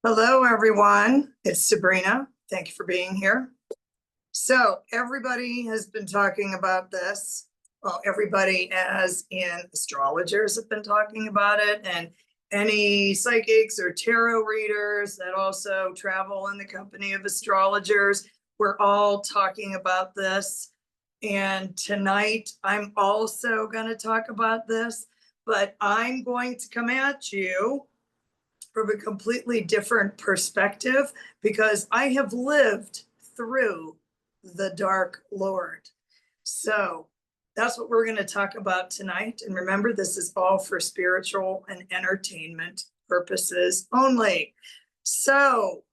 Hello, everyone. It's Sabrina. Thank you for being here. So everybody has been talking about this. Well, everybody as in astrologers have been talking about it, and any psychics or tarot readers that also travel in the company of astrologers, we're all talking about this. And tonight I'm also going to talk about this, but I'm going to come at you from a completely different perspective because I have lived through the Dark Lord. So that's what we're going to talk about tonight. And remember, this is all for spiritual and entertainment purposes only. So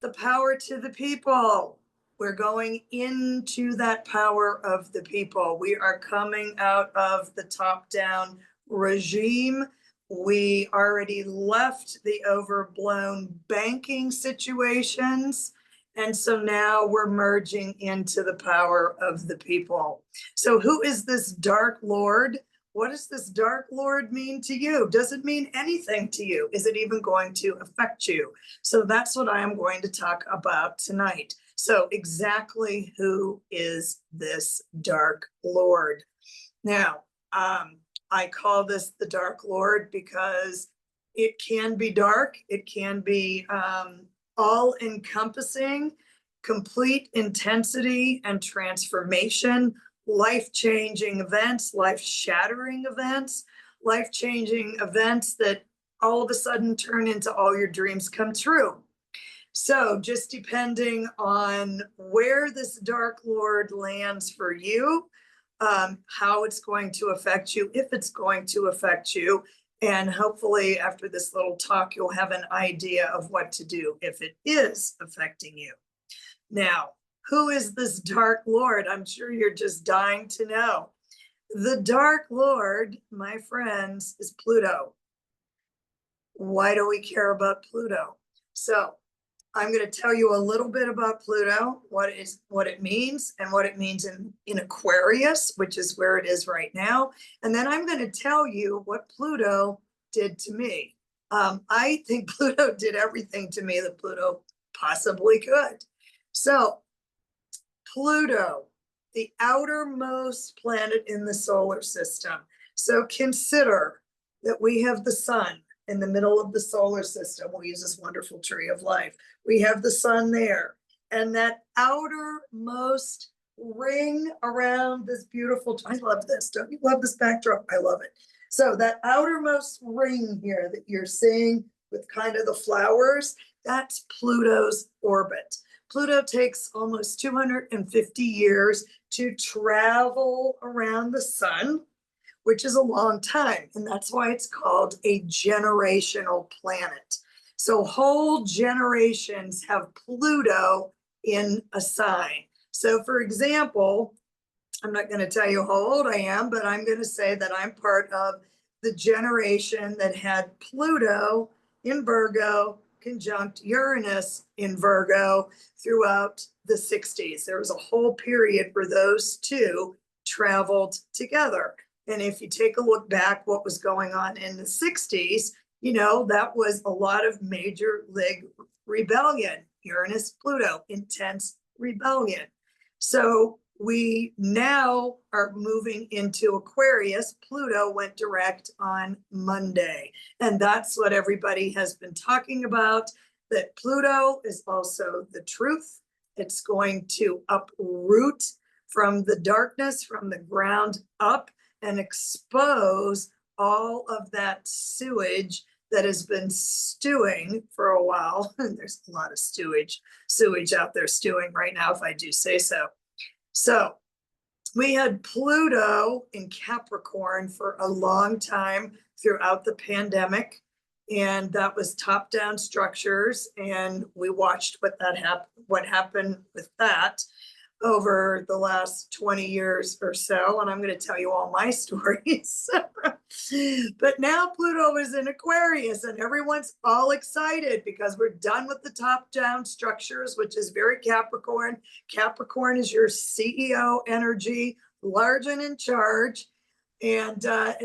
the power to the people. We're going into that power of the people. We are coming out of the top-down regime. We already left the overblown banking situations. And so now we're merging into the power of the people. So who is this Dark Lord? What does this Dark Lord mean to you? Does it mean anything to you? Is it even going to affect you? So that's what I am going to talk about tonight. So exactly who is this Dark Lord? Now, I call this the Dark Lord because it can be dark. It can be all-encompassing, complete intensity and transformation, life-changing events, life-shattering events, life-changing events that all of a sudden turn into all your dreams come true. So just depending on where this Dark Lord lands for you, how it's going to affect you, if it's going to affect you, and hopefully after this little talk, you'll have an idea of what to do if it is affecting you. Now, who is this Dark Lord? I'm sure you're just dying to know. The Dark Lord, my friends, is Pluto. Why do we care about Pluto? So I'm going to tell you a little bit about Pluto, what it means, and what it means in Aquarius, which is where it is right now. And then I'm going to tell you what Pluto did to me. I think Pluto did everything to me that Pluto possibly could. So Pluto, the outermost planet in the solar system. So consider that we have the sun in the middle of the solar system. We'll use this wonderful tree of life. We have the sun there. And that outermost ring around this beautiful, I love this. Don't you love this backdrop? I love it. So that outermost ring here that you're seeing with kind of the flowers, that's Pluto's orbit. Pluto takes almost 250 years to travel around the sun, which is a long time. And that's why it's called a generational planet. So whole generations have Pluto in a sign. So for example, I'm not going to tell you how old I am, but I'm going to say that I'm part of the generation that had Pluto in Virgo conjunct Uranus in Virgo throughout the 60s. There was a whole period where those two traveled together. And if you take a look back what was going on in the 60s, you know, that was a lot of major league rebellion, Uranus, Pluto, intense rebellion. So we now are moving into Aquarius. Pluto went direct on Monday. And that's what everybody has been talking about, that Pluto is also the truth. It's going to uproot from the darkness, from the ground up, and expose all of that sewage that has been stewing for a while. And there's a lot of sewage out there stewing right now, if I do say so. So we had Pluto in Capricorn for a long time throughout the pandemic, and that was top-down structures. And we watched what happened with that over the last 20 years or so, and I'm going to tell you all my stories. But now Pluto is in Aquarius, and everyone's all excited because we're done with the top-down structures, which is very Capricorn. Capricorn is your CEO energy, large and in charge. And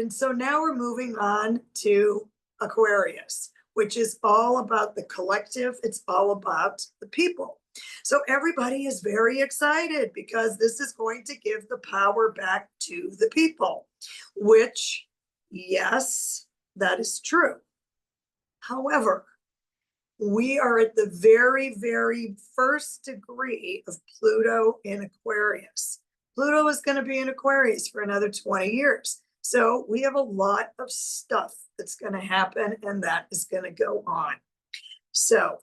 so now we're moving on to Aquarius, which is all about the collective. It's all about the people. So everybody is very excited because this is going to give the power back to the people, which, yes, that is true. However, we are at the very, very first degree of Pluto in Aquarius. Pluto is going to be in Aquarius for another 20 years. So we have a lot of stuff that's going to happen, and that is going to go on. So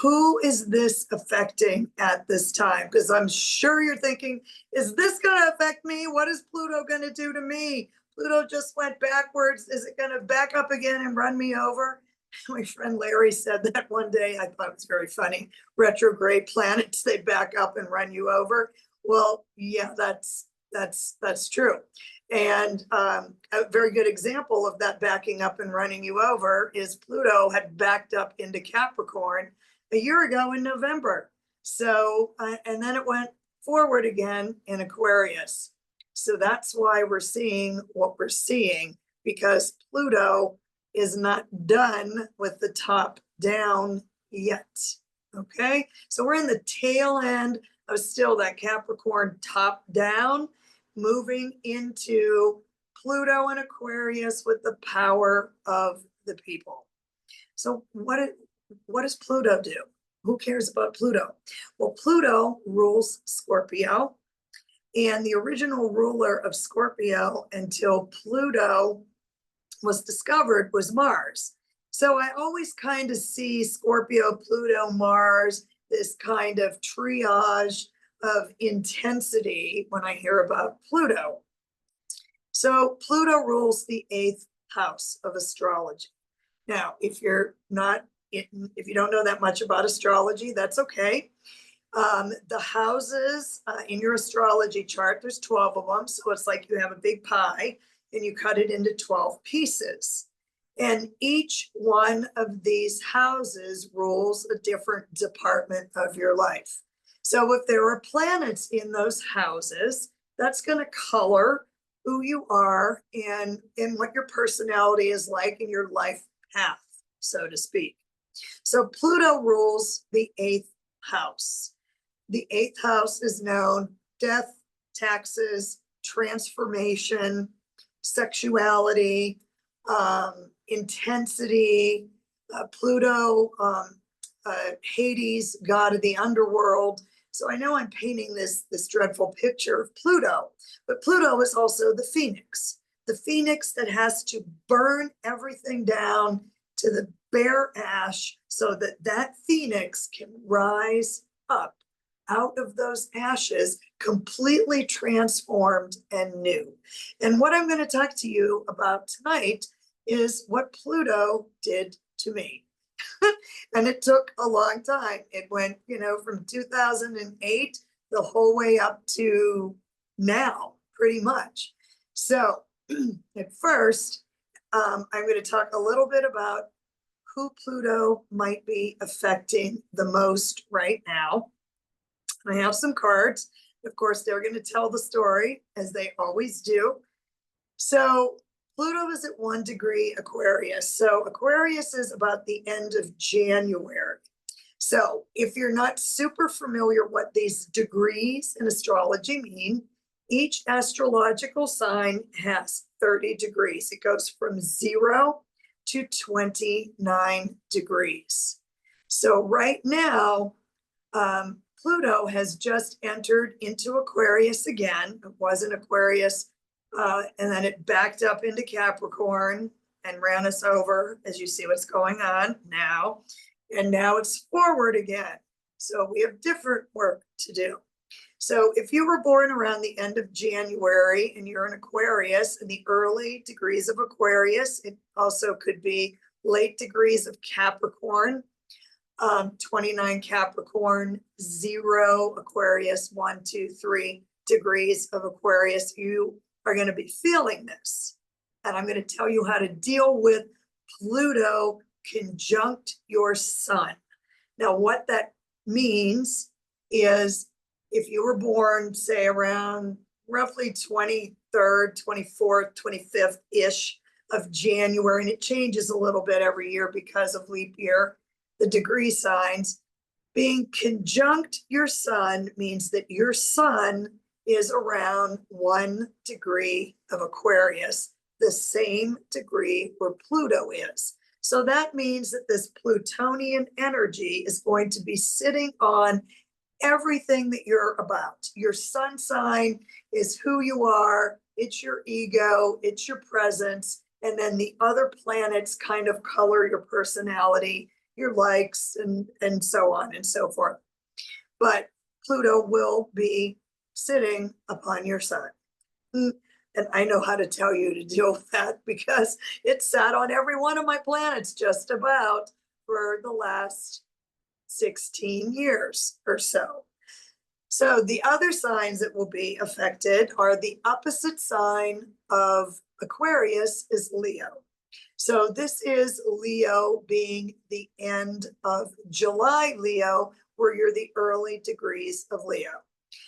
who is this affecting at this time? Because I'm sure you're thinking, is this going to affect me? What is Pluto going to do to me? Pluto just went backwards. Is it going to back up again and run me over? My friend Larry said that one day. I thought it was very funny. Retrograde planets, they back up and run you over. Well, yeah, that's true. And a very good example of that backing up and running you over is Pluto had backed up into Capricorn a year ago in November. So, and then it went forward again in Aquarius. So that's why we're seeing what we're seeing, because Pluto is not done with the top down yet. Okay, so we're in the tail end of still that Capricorn top down, moving into Pluto and Aquarius with the power of the people. So what does Pluto do? Who cares about Pluto? Well, Pluto rules Scorpio, and the original ruler of Scorpio until Pluto was discovered was Mars. So I always kind of see Scorpio, Pluto, Mars, this kind of triage of intensity when I hear about Pluto. So Pluto rules the 8th house of astrology. Now, if you don't know that much about astrology, that's okay. The houses in your astrology chart, there's 12 of them. So it's like you have a big pie and you cut it into 12 pieces. And each one of these houses rules a different department of your life. So if there are planets in those houses, that's going to color who you are and what your personality is like in your life path, so to speak. So Pluto rules the 8th house. The 8th house is known death, taxes, transformation, sexuality, intensity, Pluto, Hades, god of the underworld. So I know I'm painting this dreadful picture of Pluto, but Pluto is also the phoenix that has to burn everything down to the bare ash so that phoenix can rise up out of those ashes, completely transformed and new. And what I'm going to talk to you about tonight is what Pluto did to me. And it took a long time. It went, from 2008 the whole way up to now, pretty much. So at first, I'm going to talk a little bit about who Pluto might be affecting the most right now. I have some cards. Of course, they're going to tell the story, as they always do. So Pluto is at 1 degree Aquarius. So Aquarius is about the end of January. So if you're not super familiar what these degrees in astrology mean, each astrological sign has 30 degrees. It goes from 0 to 29 degrees. So right now, Pluto has just entered into Aquarius again. It was in Aquarius, and then it backed up into Capricorn and ran us over, as you see what's going on now. And now it's forward again. So we have different work to do. So if you were born around the end of January and you're in Aquarius, in the early degrees of Aquarius, it also could be late degrees of Capricorn, 29 Capricorn, 0 Aquarius, 1, 2, 3 degrees of Aquarius, you are going to be feeling this. And I'm going to tell you how to deal with Pluto conjunct your sun. Now, what that means is if you were born, say, around roughly 23rd, 24th, 25th-ish of January, and it changes a little bit every year because of leap year, the degree signs. Being conjunct your sun means that your sun is around 1 degree of Aquarius, the same degree where Pluto is. So that means that this Plutonian energy is going to be sitting on everything that you're about. Your sun sign is who you are, it's your ego, it's your presence, and then the other planets kind of color your personality, your likes, and so on and so forth. But Pluto will be sitting upon your sun. And I know how to tell you to deal with that because it sat on every one of my planets just about for the last 16 years or so. So the other signs that will be affected are the opposite sign of Aquarius is Leo. So this is Leo being the end of July Leo, where you're the early degrees of Leo.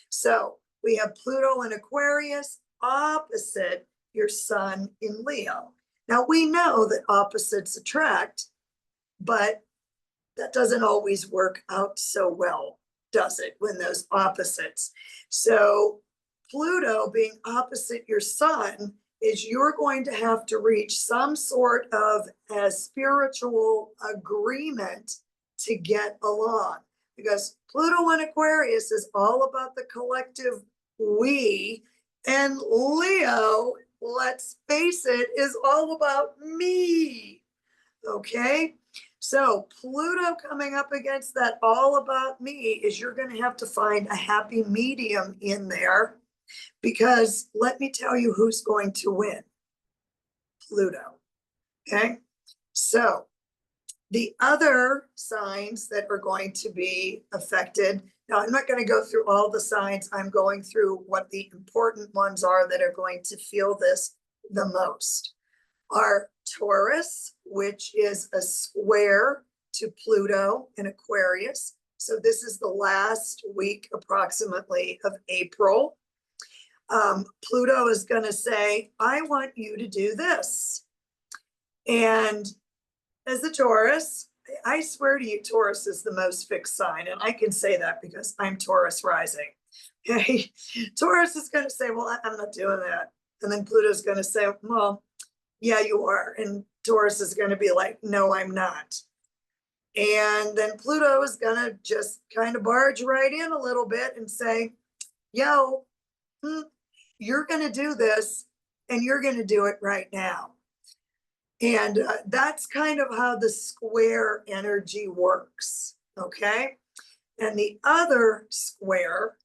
So we have Pluto in Aquarius opposite your sun in Leo. Now we know that opposites attract, but that doesn't always work out so well, does it, when those opposites? So Pluto being opposite your sun is you're going to have to reach some sort of a spiritual agreement to get along, because Pluto in Aquarius is all about the collective we, and Leo, let's face it, is all about me. Okay, so Pluto coming up against that all about me is you're going to have to find a happy medium in there, because let me tell you who's going to win. Pluto. Okay, so the other signs that are going to be affected, now I'm not going to go through all the signs, I'm going through what the important ones are that are going to feel this the most, are Taurus, which is a square to Pluto in Aquarius. So this is the last week approximately of April. Pluto is going to say, I want you to do this. And as a Taurus, I swear to you, Taurus is the most fixed sign. And I can say that because I'm Taurus rising. Okay. Taurus is going to say, well, I'm not doing that. And then Pluto's going to say, well, yeah, you are. And Taurus is going to be like, no, I'm not. And then Pluto is going to just kind of barge right in a little bit and say, yo, you're going to do this and you're going to do it right now. And that's kind of how the square energy works. Okay. And the other square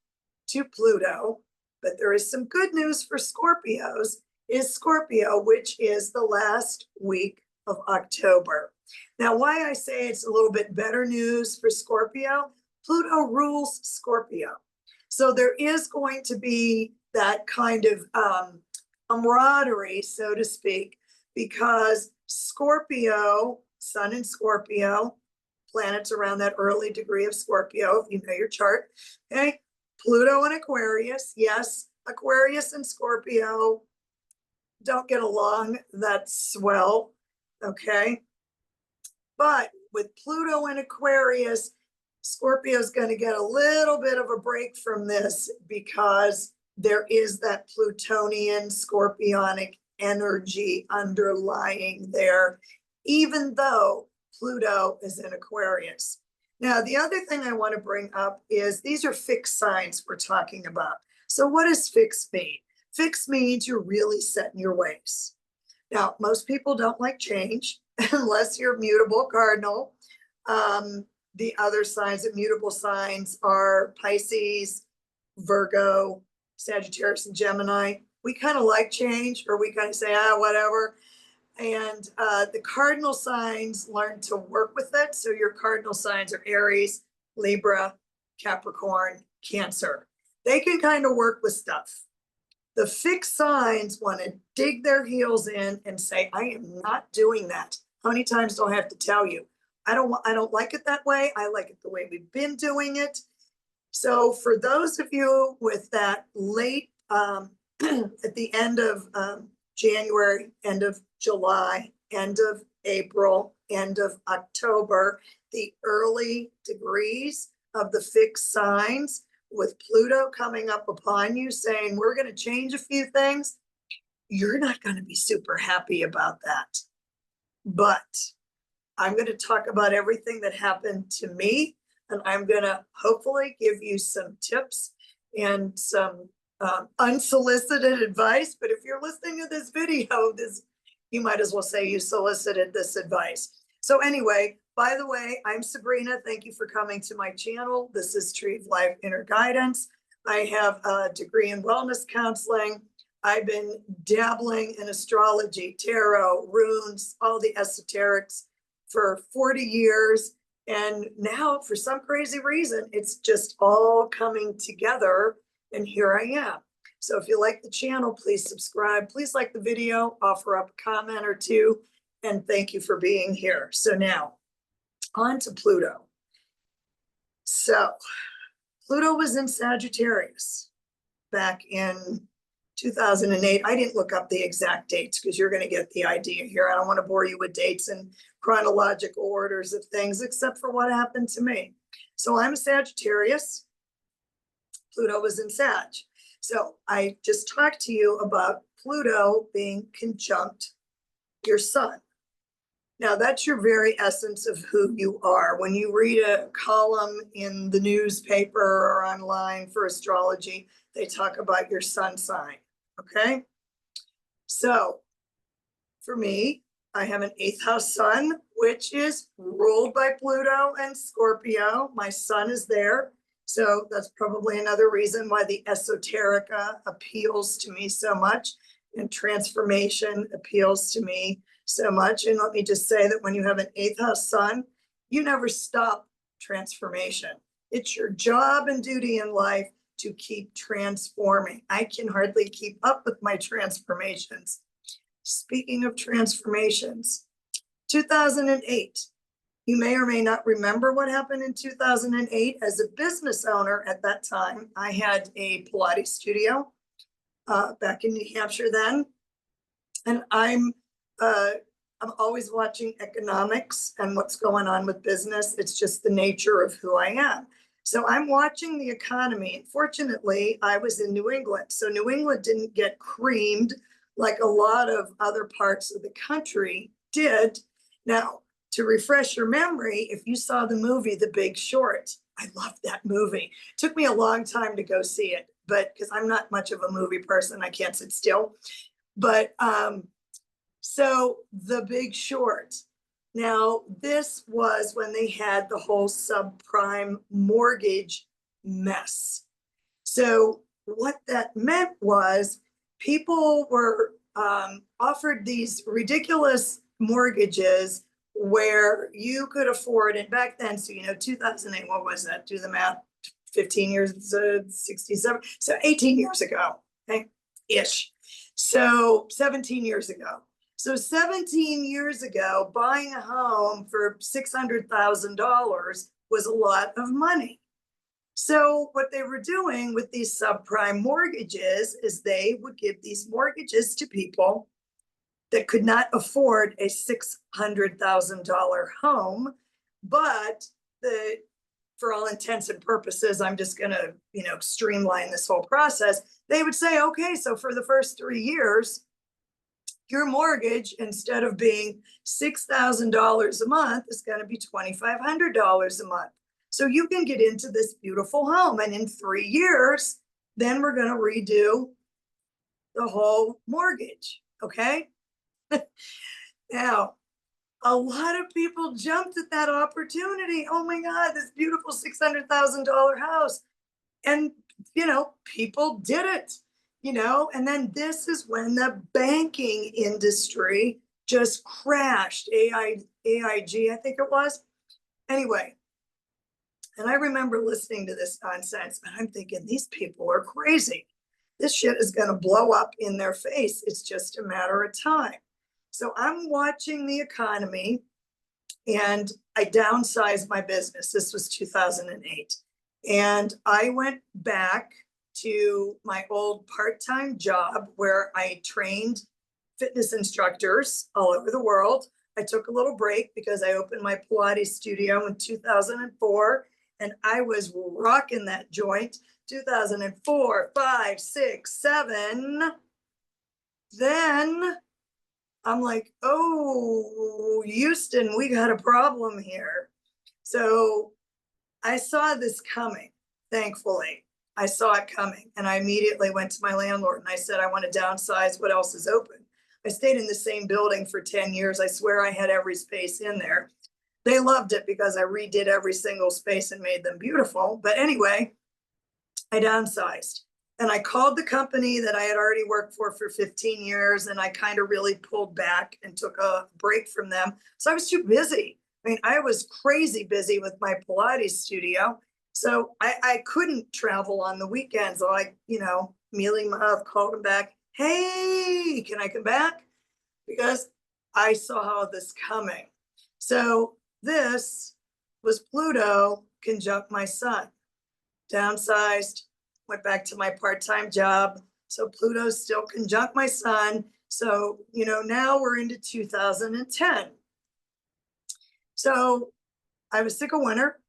to Pluto, but there is some good news for Scorpios, is Scorpio, which is the last week of October. Now, why I say it's a little bit better news for Scorpio, Pluto rules Scorpio. So there is going to be that kind of camaraderie, so to speak, because Scorpio, Sun in Scorpio, planets around that early degree of Scorpio, if you know your chart, okay? Pluto in Aquarius, yes, Aquarius and Scorpio don't get along that swell, okay? But with Pluto in Aquarius, Scorpio is going to get a little bit of a break from this because there is that Plutonian Scorpionic energy underlying there, even though Pluto is in Aquarius. Now, the other thing I want to bring up is these are fixed signs we're talking about. So what does fixed mean? Fixed means you're really set in your ways. Now, most people don't like change unless you're mutable cardinal. The other signs of mutable signs are Pisces, Virgo, Sagittarius, and Gemini. We kind of like change, or we kind of say, whatever. And the cardinal signs learn to work with it. So your cardinal signs are Aries, Libra, Capricorn, Cancer. They can kind of work with stuff. The fixed signs want to dig their heels in and say, I am not doing that. How many times do I have to tell you? I don't like it that way. I like it the way we've been doing it. So for those of you with that late, at the end of January, end of July, end of April, end of October, the early degrees of the fixed signs with Pluto coming up upon you saying, we're going to change a few things, you're not going to be super happy about that. But I'm going to talk about everything that happened to me, and I'm going to hopefully give you some tips and some unsolicited advice. But if you're listening to this video, you might as well say you solicited this advice. So anyway, by the way, I'm Sabrina. Thank you for coming to my channel. This is Tree of Life Inner Guidance. I have a degree in wellness counseling. I've been dabbling in astrology, tarot, runes, all the esoterics for 40 years. And now, for some crazy reason, it's just all coming together. And here I am. So if you like the channel, please subscribe. Please like the video, offer up a comment or two. And thank you for being here. So now, on to Pluto. So Pluto was in Sagittarius back in 2008. I didn't look up the exact dates because you're going to get the idea here. I don't want to bore you with dates and chronological orders of things, except for what happened to me. So I'm a Sagittarius. Pluto was in Sag. So I just talked to you about Pluto being conjunct your sun. Now that's your very essence of who you are. When you read a column in the newspaper or online for astrology, they talk about your sun sign, okay? So for me, I have an 8th house sun, which is ruled by Pluto and Scorpio. My sun is there. So that's probably another reason why the esoterica appeals to me so much and transformation appeals to me so much. And let me just say that when you have an 8th house sun, you never stop transformation. It's your job and duty in life to keep transforming. I can hardly keep up with my transformations. Speaking of transformations, 2008. You may or may not remember what happened in 2008. As a business owner at that time, I had a Pilates studio back in New Hampshire then. And I'm always watching economics and what's going on with business. It's just the nature of who I am. So I'm watching the economy. Fortunately, I was in New England. So New England didn't get creamed like a lot of other parts of the country did. Now, to refresh your memory, if you saw the movie The Big Short, I loved that movie. It took me a long time to go see it, but because I'm not much of a movie person, I can't sit still. But so The Big Short. Now, this was when they had the whole subprime mortgage mess. So what that meant was people were offered these ridiculous mortgages where you could afford, and back then, so 2008, what was that? Do the math, 15 years, 67, so 18 years ago, okay, ish. So 17 years ago. So 17 years ago, buying a home for $600,000 was a lot of money. So what they were doing with these subprime mortgages is they would give these mortgages to people that could not afford a $600,000 home, but for all intents and purposes, I'm just going to, streamline this whole process. They would say, okay, so for the first 3 years, your mortgage, instead of being $6,000 a month, is going to be $2,500 a month. So you can get into this beautiful home. And in 3 years, then we're going to redo the whole mortgage. Okay. Now, a lot of people jumped at that opportunity. Oh my God, this beautiful $600,000 house. And, people did it, and then this is when the banking industry just crashed. AIG, I think it was. Anyway, and I remember listening to this nonsense, and I'm thinking, these people are crazy. This shit is going to blow up in their face. It's just a matter of time. So I'm watching the economy, and I downsized my business. This was 2008. And I went back to my old part-time job where I trained fitness instructors all over the world. I took a little break because I opened my Pilates studio in 2004, and I was rocking that joint. 2004, 5, 6, 7. Then I'm like, oh, Houston, we got a problem here. So I saw this coming, thankfully. I saw it coming, and I immediately went to my landlord and I said, I want to downsize. What else is open? I stayed in the same building for 10 years. I swear I had every space in there. They loved it because I redid every single space and made them beautiful. But anyway, I downsized. And I called the company that I had already worked for 15 years, and I kind of really pulled back and took a break from them. So I was too busy. I mean, I was crazy busy with my Pilates studio. So I couldn't travel on the weekends. So I, mealy mouth, called them back. Hey, can I come back? Because I saw this coming. So this was Pluto conjunct my sun. Downsized, went back to my part-time job. So Pluto's still conjunct my sun. So, now we're into 2010. So I was sick of winter.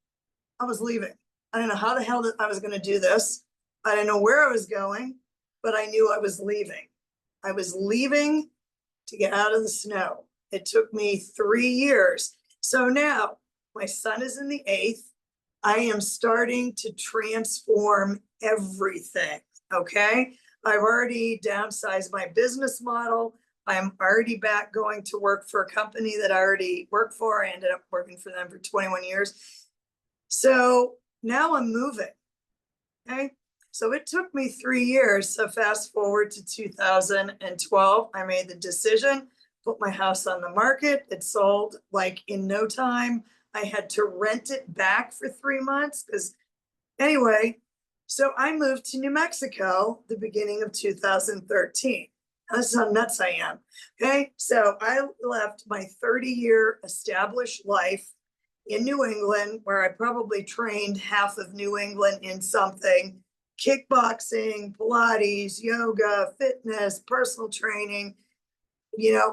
I was leaving. I don't know how the hell I was going to do this. I didn't know where I was going, but I knew I was leaving. I was leaving to get out of the snow. It took me 3 years. So now my sun is in the 8th. I am starting to transform everything, okay? I've already downsized my business model. I'm already back going to work for a company that I already worked for. I ended up working for them for 21 years. So now I'm moving, okay? So it took me 3 years. So fast forward to 2012, I made the decision, put my house on the market. It sold like in no time. I had to rent it back for 3 months because anyway, so I moved to New Mexico the beginning of 2013. That's how nuts I am. Okay, so I left my 30-year established life in New England, where I probably trained half of New England in something: kickboxing, Pilates, yoga, fitness, personal training.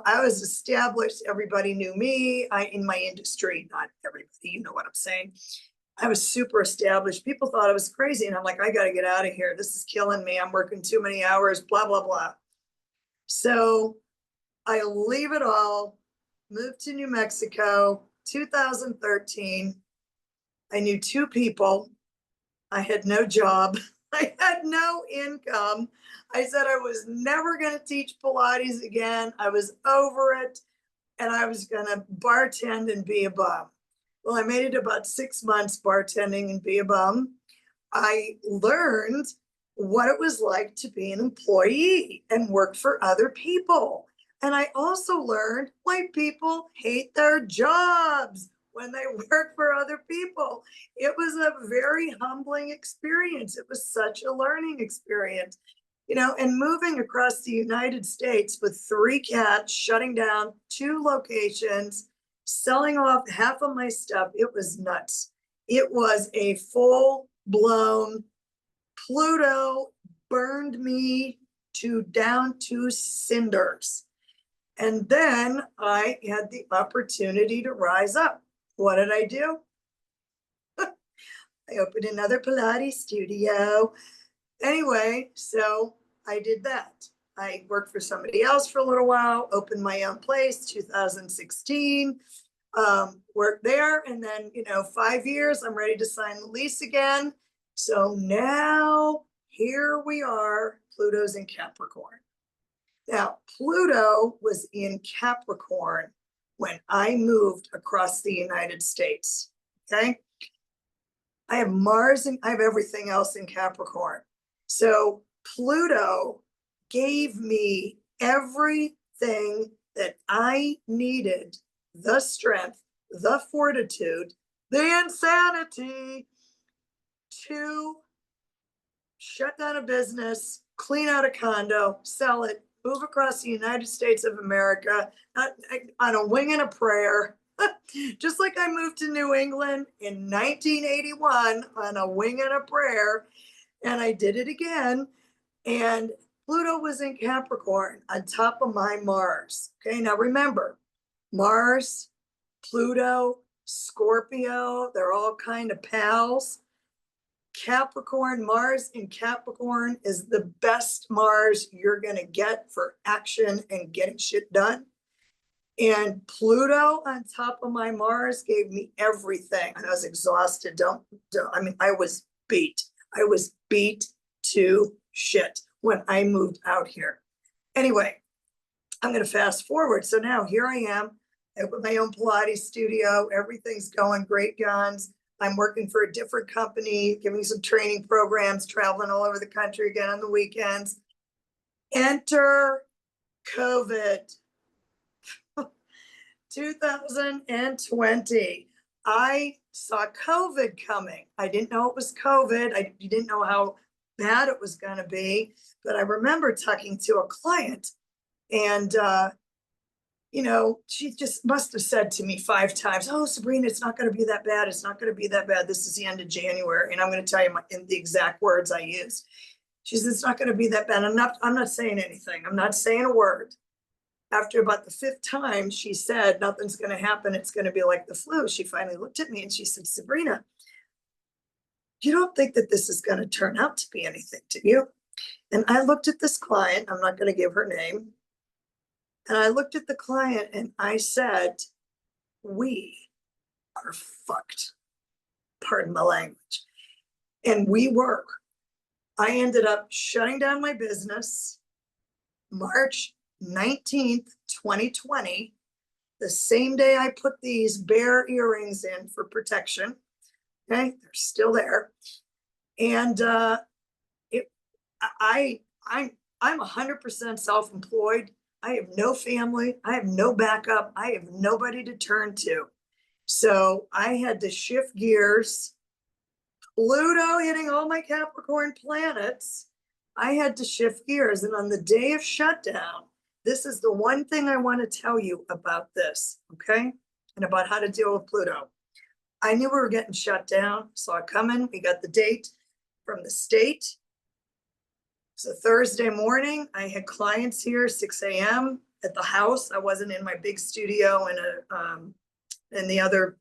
I was established. Everybody knew me. In my industry, not everybody, you know what I'm saying. I was super established. People thought I was crazy. And I'm like, I got to get out of here. This is killing me. I'm working too many hours, blah, blah, blah. So I leave it all, moved to New Mexico, 2013. I knew 2 people. I had no job. I had no income. I said I was never going to teach Pilates again. I was over it, and I was going to bartend and be a bum. Well, I made it about 6 months bartending and be a bum. I learned what it was like to be an employee and work for other people. And I also learned why people hate their jobs when they work for other people. It was a very humbling experience. It was such a learning experience, and moving across the United States with 3 cats, shutting down 2 locations, selling off half of my stuff. It was nuts. It was a full-blown Pluto burned me down to cinders. And then I had the opportunity to rise up. What did I do? I opened another Pilates studio. Anyway, so I did that. I worked for somebody else for a little while, opened my own place, 2016, worked there. And then, 5 years, I'm ready to sign the lease again. So now here we are, Pluto's in Capricorn. Now, Pluto was in Capricorn when I moved across the United States, okay? I have Mars and I have everything else in Capricorn. So Pluto gave me everything that I needed: the strength, the fortitude, the insanity to shut down a business, clean out a condo, sell it, move across the United States of America on a wing and a prayer. Just like I moved to New England in 1981 on a wing and a prayer, and I did it again. And Pluto was in Capricorn on top of my Mars. Okay, now remember, Mars, Pluto, Scorpio, they're all kind of pals. Capricorn, Mars in Capricorn is the best Mars you're going to get for action and getting shit done. And Pluto on top of my Mars gave me everything. I was exhausted. I mean, I was beat. I was beat to shit when I moved out here. Anyway, I'm going to fast forward. So now here I am. I opened my own Pilates studio. Everything's going great guns. I'm working for a different company, giving some training programs, traveling all over the country again on the weekends. Enter COVID. 2020. I saw COVID coming. I didn't know it was COVID. You didn't know how bad it was going to be. But I remember talking to a client and, she just must have said to me 5 times, "Oh, Sabrina, it's not going to be that bad. It's not going to be that bad. This is the end of January." And I'm going to tell you in the exact words I used. She said, "It's not going to be that bad." I'm not saying anything. I'm not saying a word. After about the 5th time, she said, "Nothing's going to happen. It's going to be like the flu." She finally looked at me and she said, "Sabrina, you don't think that this is going to turn out to be anything, do you?" And I looked at this client. I'm not going to give her name. And I looked at the client and I said, "We are fucked." Pardon my language. And we were. I ended up shutting down my business March 19th, 2020, the same day I put these bear earrings in for protection. Okay, they're still there. And I'm 100% self-employed. I have no family. I have no backup. I have nobody to turn to. So I had to shift gears. Pluto hitting all my Capricorn planets. I had to shift gears. And on the day of shutdown, this is the one thing I want to tell you about this, okay? And about how to deal with Pluto. I knew we were getting shut down, saw it coming. We got the date from the state. So Thursday morning, I had clients here 6 a.m. at the house. I wasn't in my big studio in the other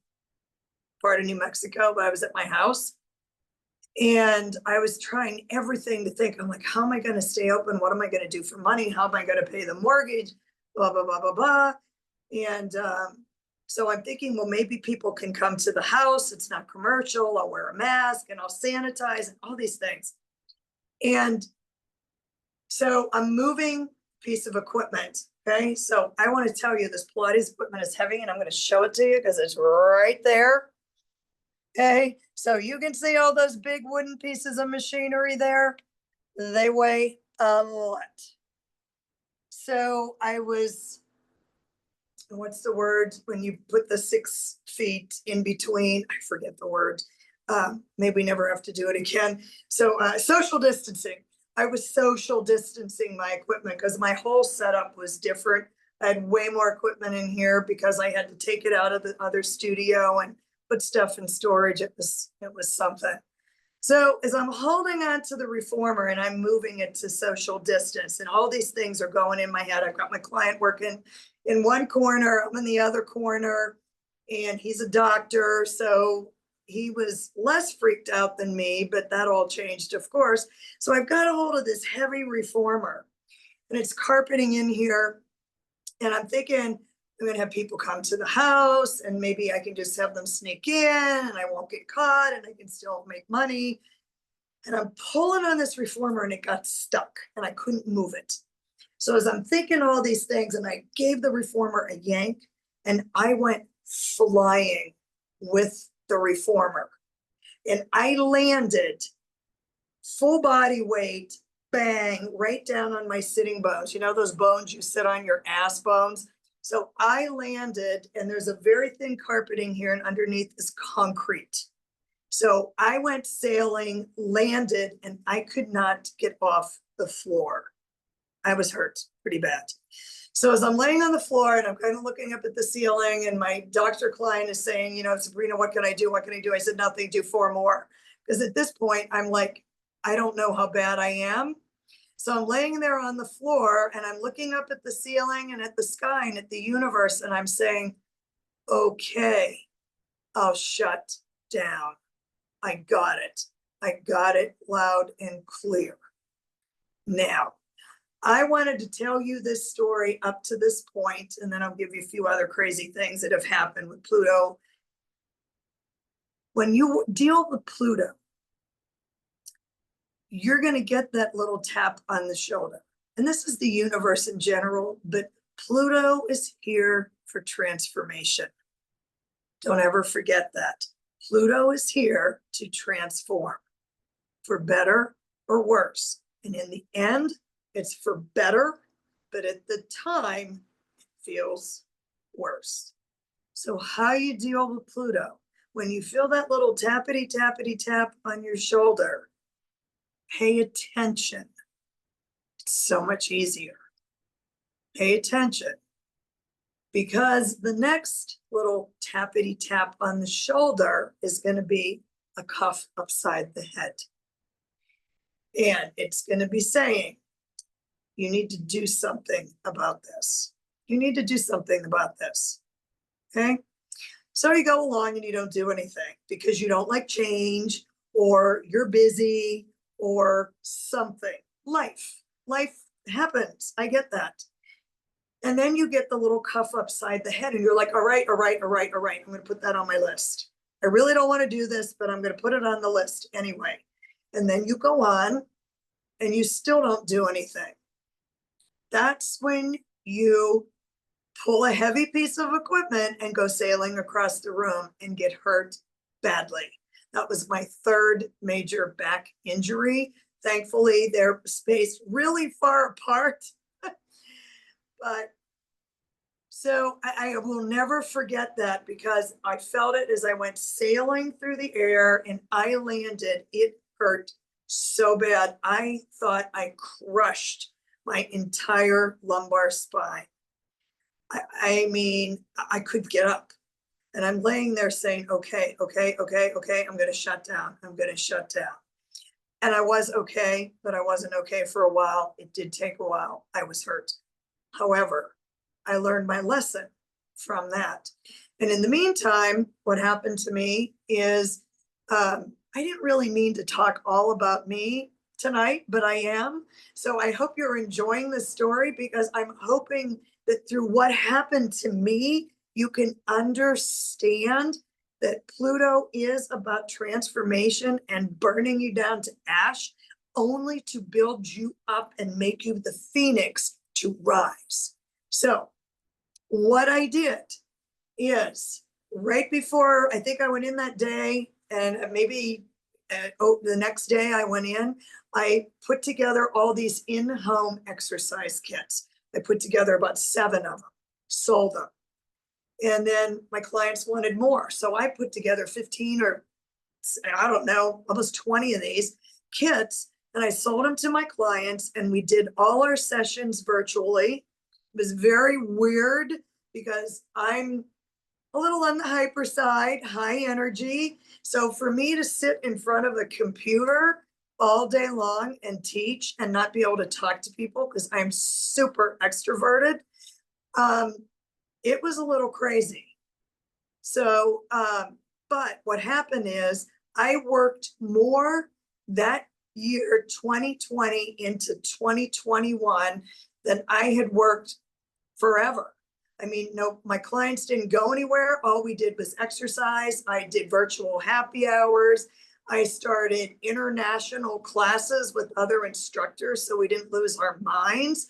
part of New Mexico, but I was at my house. And I was trying everything to think, I'm like, how am I going to stay open? What am I going to do for money? How am I going to pay the mortgage? Blah, blah, blah, blah, blah. And so I'm thinking, well, maybe people can come to the house. It's not commercial. I'll wear a mask and I'll sanitize and all these things. And so I'm moving a piece of equipment. Okay. So I want to tell you this Pilates equipment is heavy and I'm going to show it to you because it's right there. Okay. So you can see all those big wooden pieces of machinery there. They weigh a lot. So I was, what's the word when you put the 6 feet in between? I forget the word. Maybe never have to do it again. So social distancing. I was social distancing my equipment because my whole setup was different. I had way more equipment in here because I had to take it out of the other studio and put stuff in storage. It was something. So as I'm holding on to the reformer and I'm moving it to social distance and all these things are going in my head. I've got my client working in one corner, I'm in the other corner, and he's a doctor. So he was less freaked out than me, but that all changed, of course. So I've got a hold of this heavy reformer and it's carpeting in here. And I'm thinking, I'm going to have people come to the house and maybe I can just have them sneak in and I won't get caught and I can still make money. And I'm pulling on this reformer and it got stuck and I couldn't move it. So as I'm thinking all these things and I gave the reformer a yank and I went flying with the reformer and I landed full body weight, bang, right down on my sitting bones. You know, those bones you sit on, your ass bones. So I landed and there's a very thin carpeting here and underneath is concrete. So I went sailing, landed, and I could not get off the floor. I was hurt pretty bad. So as I'm laying on the floor and I'm kind of looking up at the ceiling and my doctor client is saying, Sabrina, what can I do? What can I do? I said, nothing, do 4 more. Because at this point, I'm like, I don't know how bad I am. So I'm laying there on the floor and I'm looking up at the ceiling and at the sky and at the universe, and I'm saying, okay, I'll shut down. I got it. I got it loud and clear. Now, I wanted to tell you this story up to this point, and then I'll give you a few other crazy things that have happened with Pluto. When you deal with Pluto, you're going to get that little tap on the shoulder. And this is the universe in general, but Pluto is here for transformation. Don't ever forget that. Pluto is here to transform for better or worse. And in the end, it's for better, but at the time, it feels worse. So how you deal with Pluto, when you feel that little tappity, tappity, tap on your shoulder, pay attention. It's so much easier. Pay attention, because the next little tappity tap on the shoulder is going to be a cuff upside the head. And it's going to be saying, you need to do something about this. You need to do something about this. Okay? So you go along and you don't do anything because you don't like change, or you're busy, or something. Life happens. I get that. And then you get the little cuff upside the head and you're like, all right. I'm going to put that on my list. I really don't want to do this, but I'm going to put it on the list anyway. And then you go on and you still don't do anything. That's when you pull a heavy piece of equipment and go sailing across the room and get hurt badly. That was my third major back injury. Thankfully, they're spaced really far apart. But so I will never forget that, because I felt it as I went sailing through the air and I landed. It hurt so bad. I thought I crushed my entire lumbar spine. I mean, I couldn't get up. And I'm laying there saying, okay, I'm going to shut down. I'm going to shut down. And I was okay, but I wasn't okay for a while. It did take a while. I was hurt. However, I learned my lesson from that. And in the meantime, what happened to me is I didn't really mean to talk all about me tonight, but I am. So I hope you're enjoying this story, because I'm hoping that through what happened to me, you can understand that Pluto is about transformation and burning you down to ash, only to build you up and make you the phoenix to rise. So what I did is, right before, I think I went in that day, and maybe the next day I went in, I put together all these in-home exercise kits. I put together about 7 of them, sold them. And then my clients wanted more. So I put together 15 or I don't know, almost 20 of these kits, and I sold them to my clients, and we did all our sessions virtually. It was very weird because I'm a little on the hyper side, high energy. So for me to sit in front of a computer all day long and teach and not be able to talk to people, because I'm super extroverted, it was a little crazy. So, but what happened is I worked more that year, 2020 into 2021, than I had worked forever. I mean, no, my clients didn't go anywhere. All we did was exercise. I did virtual happy hours. I started international classes with other instructors so we didn't lose our minds.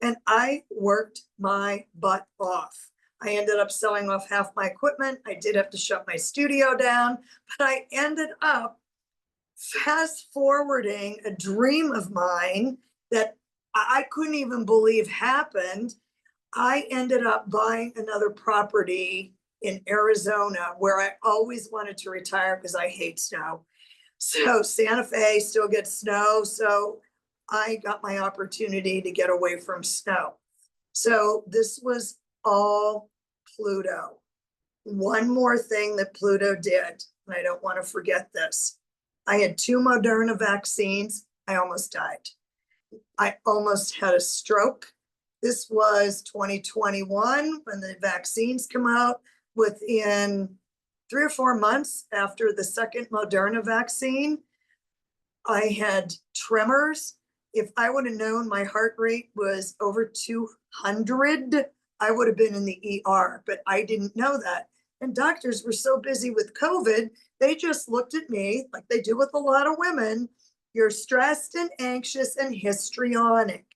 And I worked my butt off. I ended up selling off half my equipment. I did have to shut my studio down, but I ended up fast forwarding a dream of mine that I couldn't even believe happened. I ended up buying another property in Arizona, where I always wanted to retire because I hate snow. So Santa Fe still gets snow. So I got my opportunity to get away from snow. So this was all Pluto. One more thing that Pluto did, and I don't want to forget this. I had 2 Moderna vaccines. I almost died. I almost had a stroke. This was 2021 when the vaccines come out. Within 3 or 4 months after the second Moderna vaccine, I had tremors. If I would have known my heart rate was over 200, I would have been in the ER, but I didn't know that. And doctors were so busy with COVID, they just looked at me like they do with a lot of women. You're stressed and anxious and histrionic.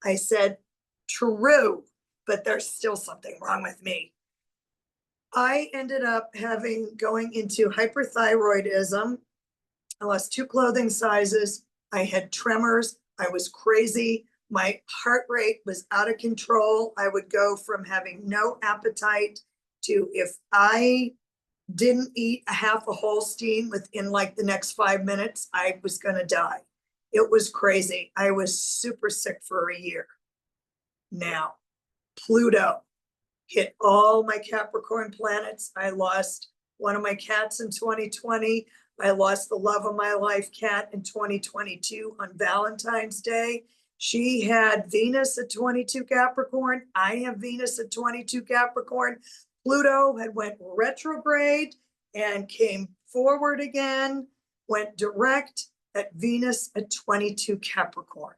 I said, true, but there's still something wrong with me. I ended up going into hyperthyroidism. I lost 2 clothing sizes. I had tremors. I was crazy. My heart rate was out of control. I would go from having no appetite to, if I didn't eat a half a Holstein within like the next 5 minutes, I was going to die. It was crazy. I was super sick for a year. Now, Pluto hit all my Capricorn planets. I lost one of my cats in 2020. I lost the love of my life cat in 2022 on Valentine's Day. She had Venus at 22 Capricorn. I have Venus at 22 Capricorn. Pluto had went retrograde and came forward again, went direct at Venus at 22 Capricorn.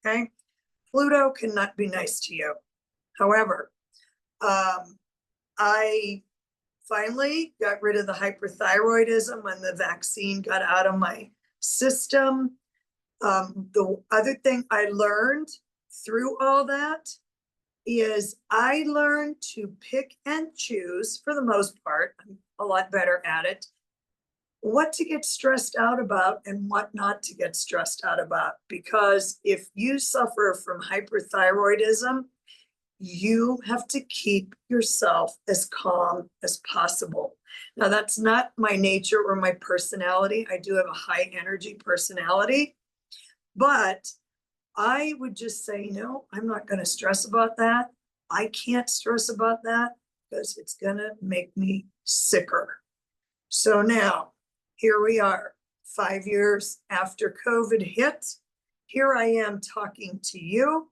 Okay. Pluto cannot be nice to you. However, I finally got rid of the hyperthyroidism when the vaccine got out of my system. The other thing I learned through all that is I learned to pick and choose, for the most part, I'm a lot better at it, what to get stressed out about and what not to get stressed out about. Because if you suffer from hyperthyroidism, you have to keep yourself as calm as possible. Now, that's not my nature or my personality. I do have a high energy personality, but I would just say, no, I'm not going to stress about that. I can't stress about that because it's going to make me sicker. So now, here we are, 5 years after COVID hit. Here I am talking to you.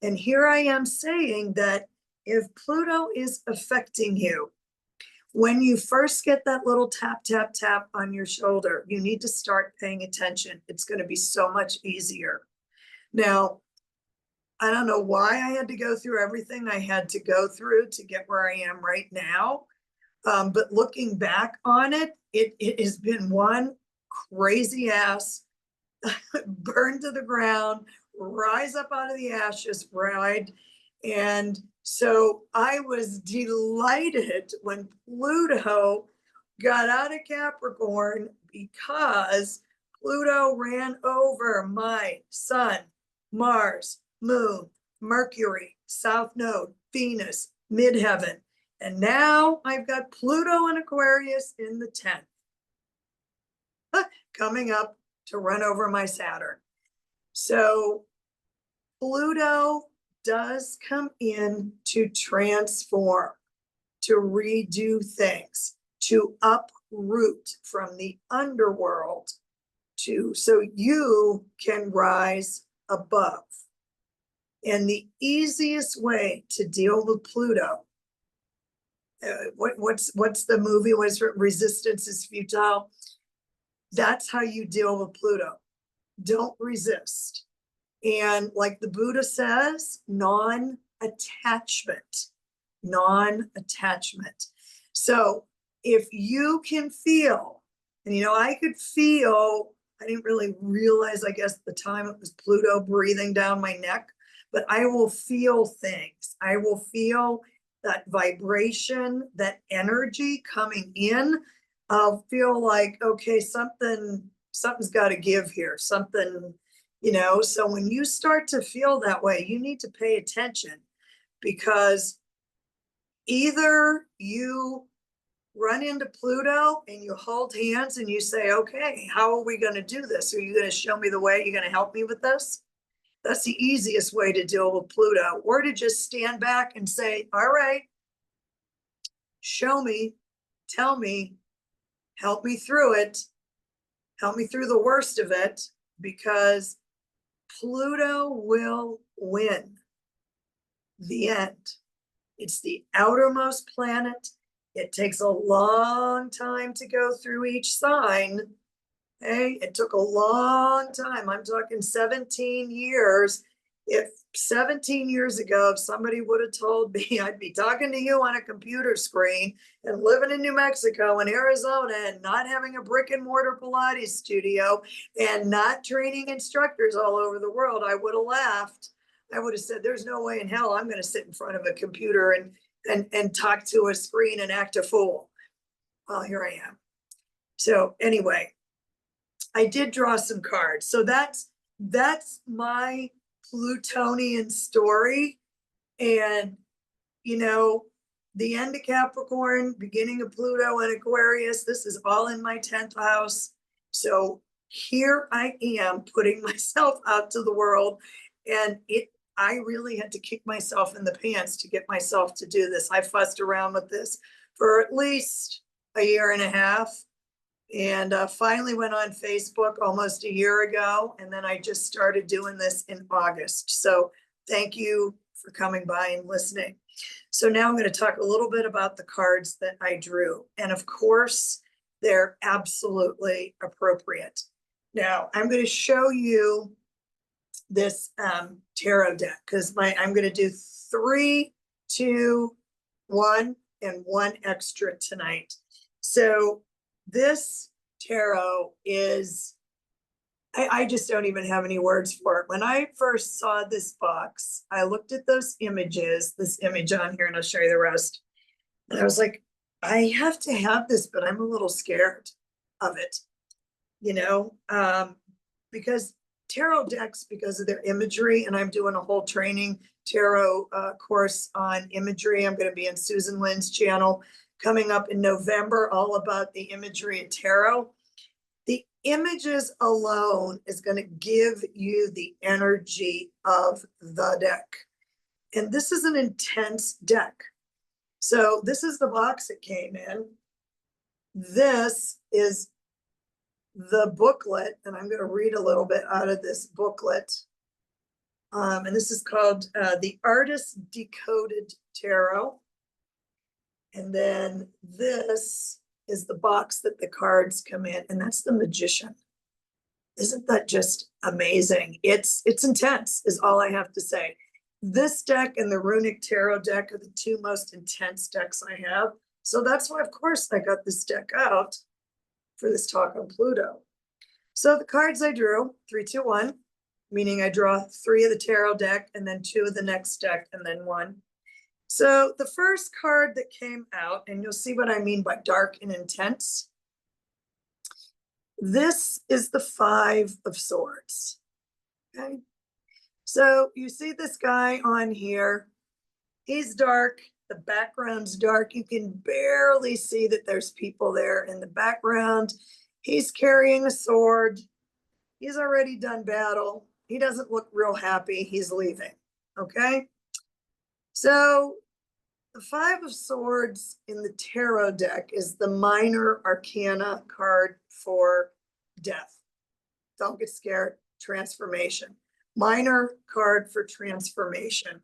And here I am saying that if Pluto is affecting you, when you first get that little tap, tap, tap on your shoulder, you need to start paying attention. It's going to be so much easier. Now, I don't know why I had to go through everything I had to go through to get where I am right now. But looking back on it, it has been one crazy ass burn to the ground, rise up out of the ashes ride. And so I was delighted when Pluto got out of Capricorn, because Pluto ran over my Sun, Mars, Moon, Mercury, South Node, Venus, midheaven. And now I've got Pluto in Aquarius in the 10th, coming up to run over my Saturn. So Pluto does come in to transform, to redo things, to uproot from the underworld, so you can rise above. And the easiest way to deal with Pluto, what's the movie? Was Resistance is Futile? That's how you deal with Pluto. Don't resist. And like the Buddha says, non-attachment, non-attachment. So if you can feel, and I could feel, I didn't really realize, I guess at the time it was Pluto breathing down my neck, but I will feel things. I will feel that vibration, that energy coming in. I'll feel like, okay, something's got to give here, something, so when you start to feel that way, you need to pay attention, because either you run into Pluto and you hold hands and you say, okay, how are we going to do this? Are you going to show me the way? Are you going to help me with this? That's the easiest way to deal with Pluto, or to just stand back and say, all right, show me, tell me, help me through it, help me through the worst of it, because Pluto will win. The end. It's the outermost planet. It takes a long time to go through each sign. Hey, it took a long time. I'm talking 17 years. If 17 years ago, if somebody would have told me I'd be talking to you on a computer screen and living in New Mexico and Arizona and not having a brick and mortar Pilates studio and not training instructors all over the world, I would have laughed. I would have said, there's no way in hell I'm going to sit in front of a computer and talk to a screen and act a fool. Well, here I am. So anyway, I did draw some cards. So that's my Plutonian story. And, you know, the end of Capricorn, beginning of Pluto and Aquarius, this is all in my 10th house. So here I am putting myself out to the world, and I really had to kick myself in the pants to get myself to do this. I fussed around with this for at least a year and a half, and finally went on Facebook almost a year ago. And then I just started doing this in August. So thank you for coming by and listening. So now I'm going to talk a little bit about the cards that I drew. And of course, they're absolutely appropriate. Now I'm going to show you this tarot deck, because I'm going to do 3, 2, 1, and 1 extra tonight. So this tarot is, I just don't even have any words for it. When I first saw this box, I looked at those images, this image on here, and I'll show you the rest. And I was like, I have to have this, but I'm a little scared of it, you know, because tarot decks, because of their imagery, and I'm doing a whole training tarot course on imagery. I'm going to be on Susan Lynn's channel coming up in November, all about the imagery of tarot. The images alone is going to give you the energy of the deck. And this is an intense deck. So this is the box it came in. This is the booklet, and I'm going to read a little bit out of this booklet. And this is called The Artist Decoded Tarot. And then this is the box that the cards come in, and that's the Magician. Isn't that just amazing? It's intense, is all I have to say. This deck and the Runic Tarot deck are the 2 most intense decks I have. So that's why, of course, I got this deck out for this talk on Pluto. So the cards I drew, 3, 2, 1, meaning I draw 3 of the tarot deck and then 2 of the next deck and then 1. So the first card that came out, and you'll see what I mean by dark and intense. This is the 5 of Swords. Okay. So you see this guy on here. He's dark. The background's dark. You can barely see that there's people there in the background. He's carrying a sword. He's already done battle. He doesn't look real happy. He's leaving. Okay. So the 5 of Swords in the tarot deck is the minor arcana card for death. Don't get scared. Transformation. Minor card for transformation.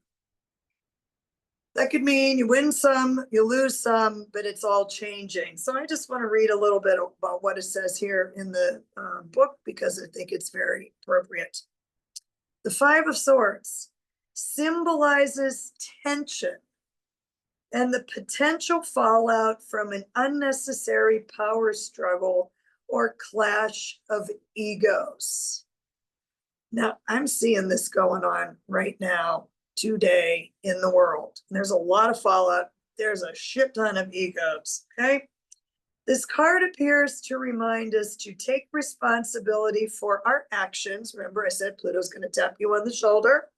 That could mean you win some, you lose some, but it's all changing. So I just want to read a little bit about what it says here in the book, because I think it's very appropriate. The 5 of Swords symbolizes tension and the potential fallout from an unnecessary power struggle or clash of egos. Now, I'm seeing this going on right now, today in the world. And there's a lot of fallout. There's a shit ton of egos, okay? This card appears to remind us to take responsibility for our actions. Remember, I said Pluto's going to tap you on the shoulder.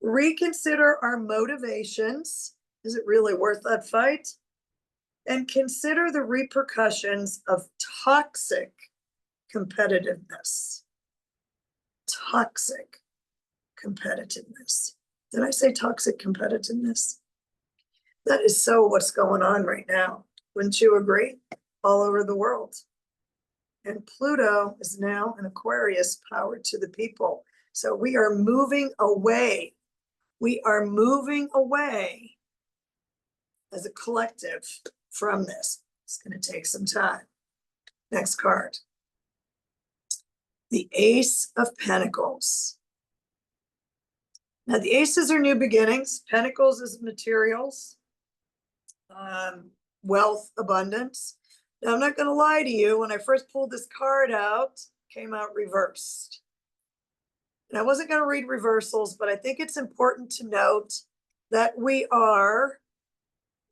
Reconsider our motivations. Is it really worth that fight? And consider the repercussions of toxic competitiveness. Toxic competitiveness. Did I say toxic competitiveness? That is so what's going on right now. Wouldn't you agree? All over the world. And Pluto is now an Aquarius, power to the people. So we are moving away. We are moving away as a collective from this. It's going to take some time. Next card. The Ace of Pentacles. Now, the aces are new beginnings. Pentacles is materials, wealth, abundance. Now, I'm not going to lie to you. When I first pulled this card out, it came out reversed. And I wasn't going to read reversals, but I think it's important to note that we are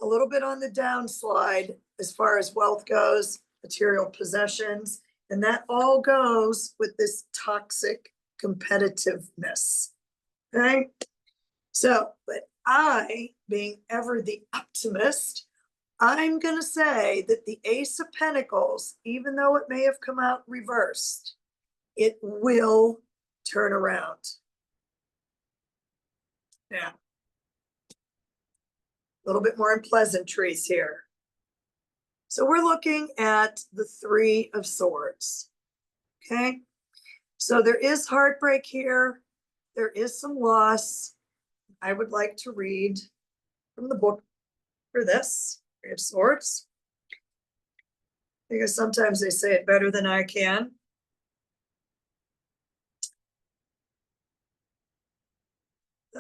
a little bit on the downslide as far as wealth goes, material possessions, and that all goes with this toxic competitiveness. Okay, so, but I, being ever the optimist, I'm going to say that the Ace of Pentacles, even though it may have come out reversed, it will turn around. Yeah. A little bit more in pleasantries here. So we're looking at the Three of Swords. Okay, so there is heartbreak here. There is some loss. I would like to read from the book for this, Three of Swords, because sometimes they say it better than I can.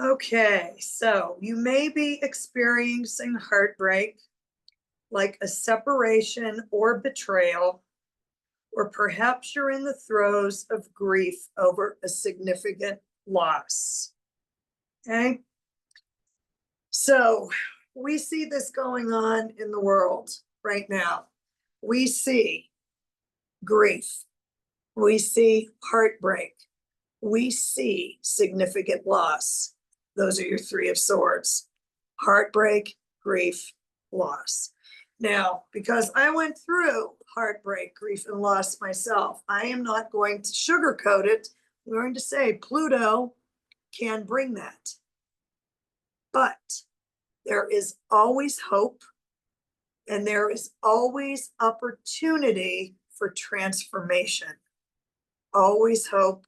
Okay, so you may be experiencing heartbreak, like a separation or betrayal, or perhaps you're in the throes of grief over a significant loss. Okay, so we see this going on in the world right now. We see grief, we see heartbreak, we see significant loss. Those are your Three of Swords: heartbreak, grief, loss. Now, because I went through heartbreak, grief, and loss myself, I am not going to sugarcoat it. I'm going to say Pluto can bring that. But there is always hope, and there is always opportunity for transformation. Always hope,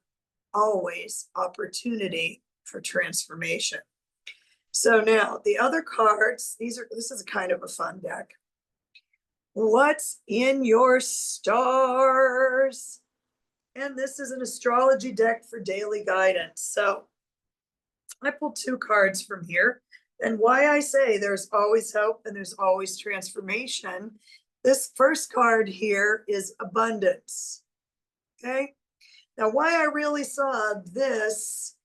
always opportunity for transformation. So now the other cards, this is kind of a fun deck. What's in your stars? And this is an astrology deck for daily guidance. So I pulled two cards from here. And why I say there's always hope and there's always transformation. This first card here is abundance. Okay. Now, why I really saw this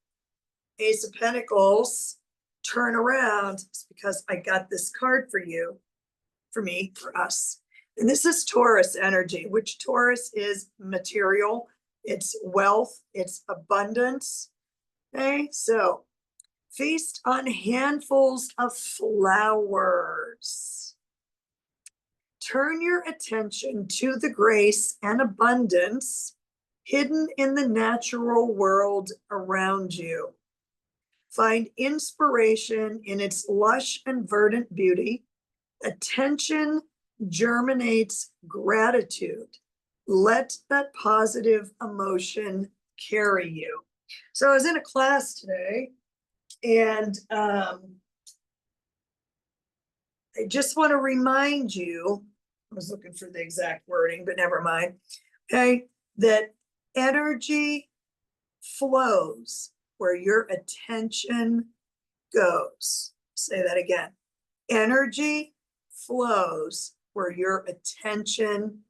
Ace of Pentacles turn around is because I got this card for you, for me, for us. And this is Taurus energy, which Taurus is material, it's wealth, it's abundance. Okay, so feast on handfuls of flowers. Turn your attention to the grace and abundance hidden in the natural world around you. Find inspiration in its lush and verdant beauty. Attention germinates gratitude. Let that positive emotion carry you. So I was in a class today, and I just want to remind you, I was looking for the exact wording, but never mind, okay, that energy flows where your attention goes. Say that again. Energy flows where your attention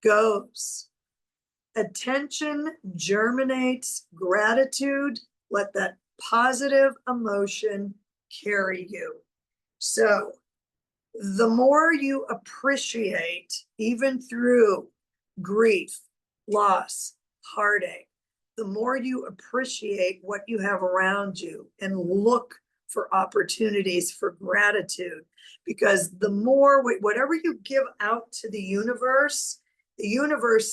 goes. Attention germinates gratitude. Let that positive emotion carry you. So the more you appreciate, even through grief, loss, heartache, the more you appreciate what you have around you and look for opportunities for gratitude, because the more, whatever you give out to the universe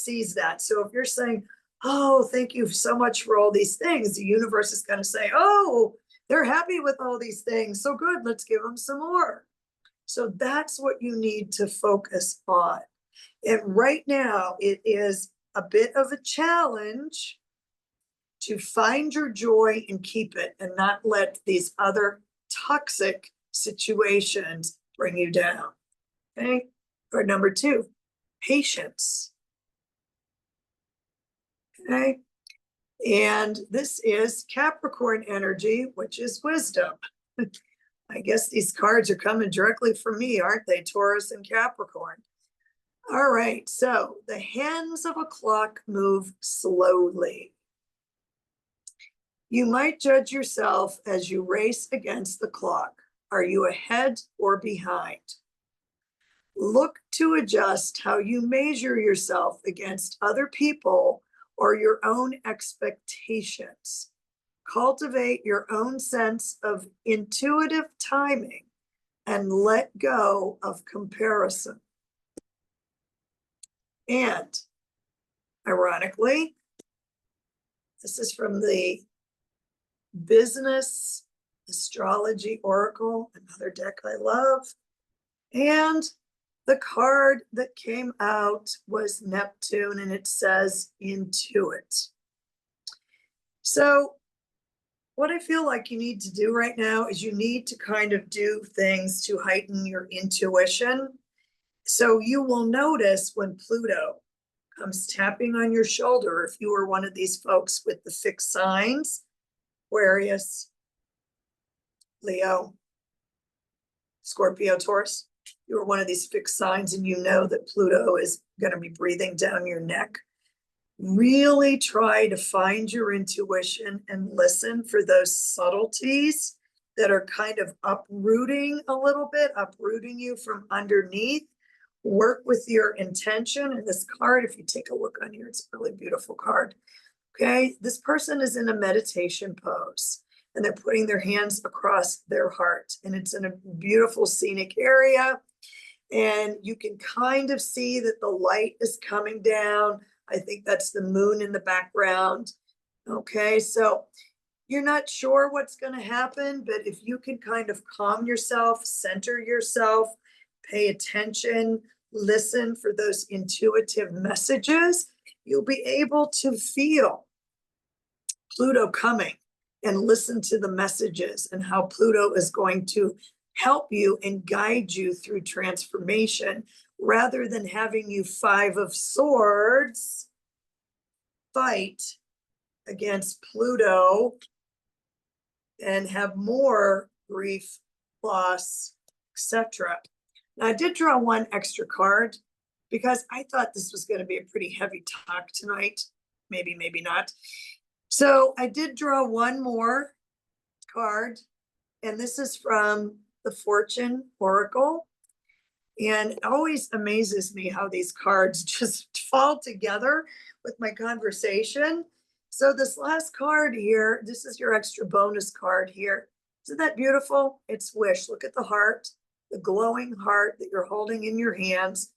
sees that. So if you're saying, oh, thank you so much for all these things, the universe is going to say, oh, they're happy with all these things. So good, let's give them some more. So that's what you need to focus on. And right now it is a bit of a challenge to find your joy and keep it and not let these other toxic situations bring you down. Okay. Or number 2, patience. Okay. And this is Capricorn energy, which is wisdom. I guess these cards are coming directly from me, aren't they? Taurus and Capricorn. All right. So the hands of a clock move slowly. You might judge yourself as you race against the clock. Are you ahead or behind? Look to adjust how you measure yourself against other people or your own expectations. Cultivate your own sense of intuitive timing and let go of comparison. And ironically, this is from the Business Astrology Oracle, another deck I love. And the card that came out was Neptune, and it says Intuit. So what I feel like you need to do right now is you need to kind of do things to heighten your intuition. So you will notice when Pluto comes tapping on your shoulder, if you are one of these folks with the fixed signs, Aquarius, Leo, Scorpio, Taurus, you're one of these fixed signs and you know that Pluto is going to be breathing down your neck. Really try to find your intuition and listen for those subtleties that are kind of uprooting a little bit, uprooting you from underneath. Work with your intention. And this card, if you take a look on here, it's a really beautiful card. Okay, this person is in a meditation pose and they're putting their hands across their heart, and it's in a beautiful scenic area. And you can kind of see that the light is coming down. I think that's the moon in the background. Okay, so you're not sure what's going to happen, but if you can kind of calm yourself, center yourself, pay attention, listen for those intuitive messages, you'll be able to feel Pluto coming and listen to the messages and how Pluto is going to help you and guide you through transformation, rather than having you 5 of Swords fight against Pluto and have more grief, loss, etc. Now, I did draw one extra card because I thought this was going to be a pretty heavy talk tonight. Maybe, maybe not. So I did draw one more card, and this is from the Fortune Oracle. And it always amazes me how these cards just fall together with my conversation. So this last card here, this is your extra bonus card here. Isn't that beautiful? It's Wish. Look at the heart, the glowing heart that you're holding in your hands.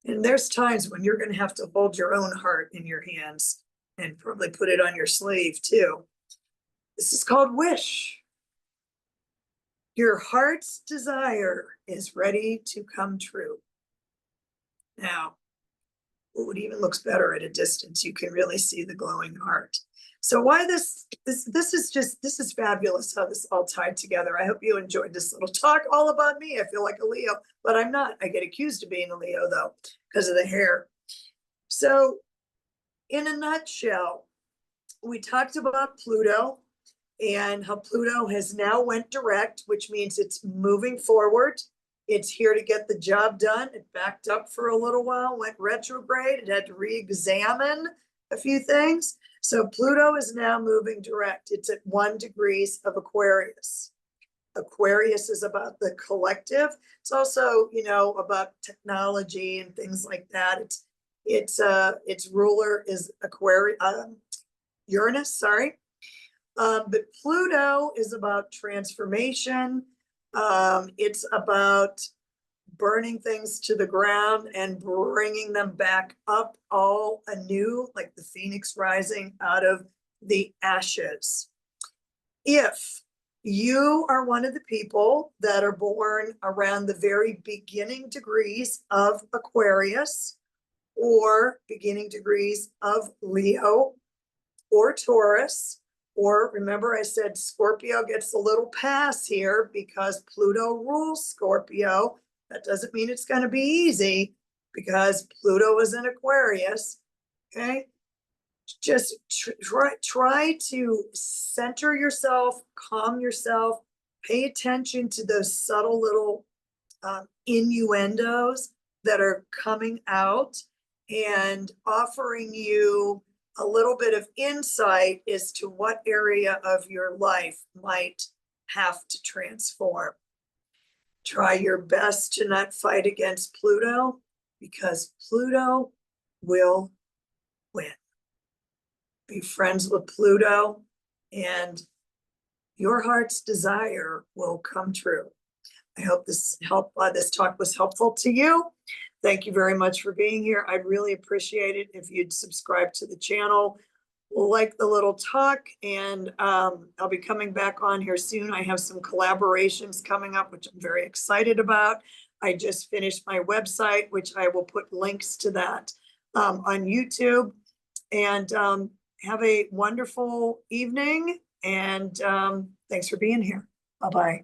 And there's times when you're going to have to hold your own heart in your hands and probably put it on your sleeve too. This is called Wish. Your heart's desire is ready to come true. Now, it even looks better at a distance. You can really see the glowing heart. So why this is fabulous how this all tied together. I hope you enjoyed this little talk all about me. I feel like a Leo, but I'm not. I get accused of being a Leo though, because of the hair. So in a nutshell, we talked about Pluto and how Pluto has now went direct, which means it's moving forward. It's here to get the job done. It backed up for a little while, went retrograde. It had to re-examine a few things. So Pluto is now moving direct. It's at 1 degree of Aquarius. Aquarius is about the collective. It's also, about technology and things like that. Its ruler is Uranus, sorry. But Pluto is about transformation. It's about burning things to the ground and bringing them back up all anew, like the phoenix rising out of the ashes. If you are one of the people that are born around the very beginning degrees of Aquarius or beginning degrees of Leo, or Taurus, or remember I said Scorpio gets a little pass here because Pluto rules Scorpio. That doesn't mean it's going to be easy because Pluto is in Aquarius. Okay. Just try to center yourself, calm yourself, pay attention to those subtle little innuendos that are coming out and offering you a little bit of insight as to what area of your life might have to transform. Try your best to not fight against Pluto because Pluto will win. Be friends with Pluto and your heart's desire will come true. I hope this talk was helpful to you. Thank you very much for being here. I'd really appreciate it if you'd subscribe to the channel, like the little talk, and I'll be coming back on here soon. I have some collaborations coming up, which I'm very excited about. I just finished my website, which I will put links to that on YouTube. And have a wonderful evening, and thanks for being here. Bye-bye.